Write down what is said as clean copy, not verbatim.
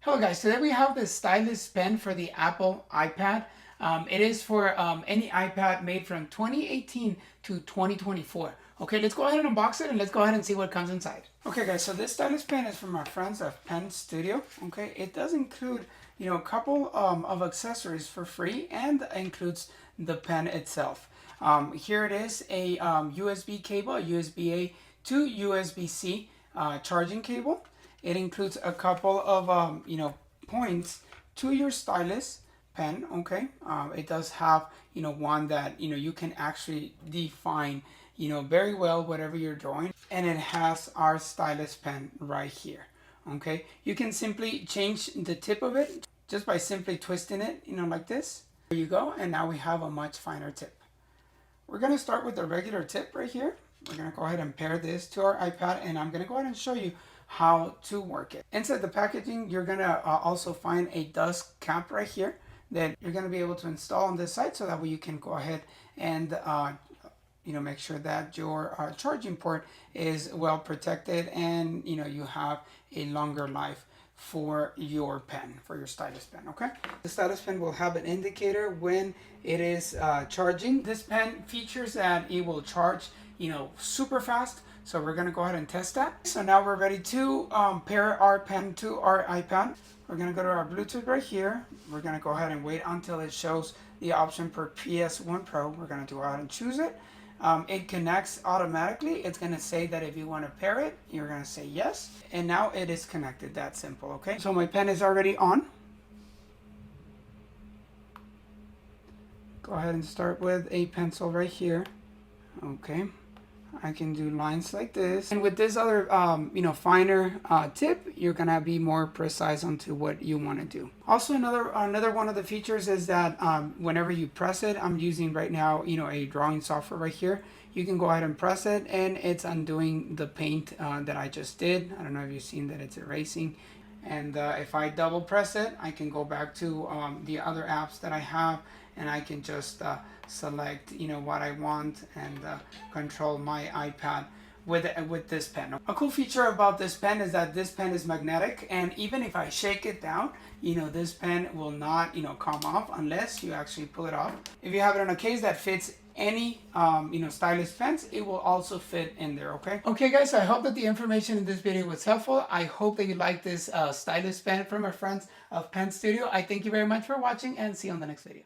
Hello guys, today we have the Stylus pen for the Apple iPad. It is for any iPad made from 2018 to 2024. Okay, let's go ahead and unbox it and let's go ahead and see what comes inside. Okay guys, so this Stylus pen is from our friends at Penstudio. Okay, it does include, a couple of accessories for free and includes the pen itself. Here it is, a USB cable, a USB-A to USB-C charging cable. It includes a couple of points to your stylus pen. Okay, it does have one that you can actually define very well whatever you're drawing, and it has our stylus pen right here. Okay, you can simply change the tip of it just by simply twisting it like this. There you go, and now we have a much finer tip. We're going to start with the regular tip right here. We're going to go ahead and pair this to our iPad, and I'm going to go ahead and show you how to work it. Inside the packaging, you're going to also find a dust cap right here that you're going to be able to install on this side, so that way you can go ahead and make sure that your charging port is well protected, and you have a longer life for your pen, for your stylus pen. Okay, the stylus pen will have an indicator when it is charging. This pen features that it will charge super fast, so we're going to go ahead and test that. So now we're ready to pair our pen to our iPad. We're going to go to our Bluetooth right here. We're going to go ahead and wait until it shows the option for PS1 Pro. We're going to go ahead and choose it. It connects automatically. It's going to say that if you want to pair it, you're going to say yes. And now it is connected. That simple. Okay, so my pen is already on. Go ahead and start with a pencil right here. Okay, I can do lines like this, and with this other finer tip, you're gonna be more precise onto what you want to do. Also, another one of the features is that whenever you press it, I'm using right now a drawing software right here. You can go ahead and press it, and it's undoing the paint that I just did. I don't know if you've seen that it's erasing. And if I double press it, I can go back to the other apps that I have, and I can just select what I want and control my iPad with this pen. A cool feature about this pen is that this pen is magnetic, and even if I shake it down, this pen will not come off unless you actually pull it off. If you have it on a case that fits any stylus pens, it will also fit in there. Okay guys, so I hope that the information in this video was helpful. I hope that you like this stylus pen from our friends of Penstudio. I thank you very much for watching, and see you on the next video.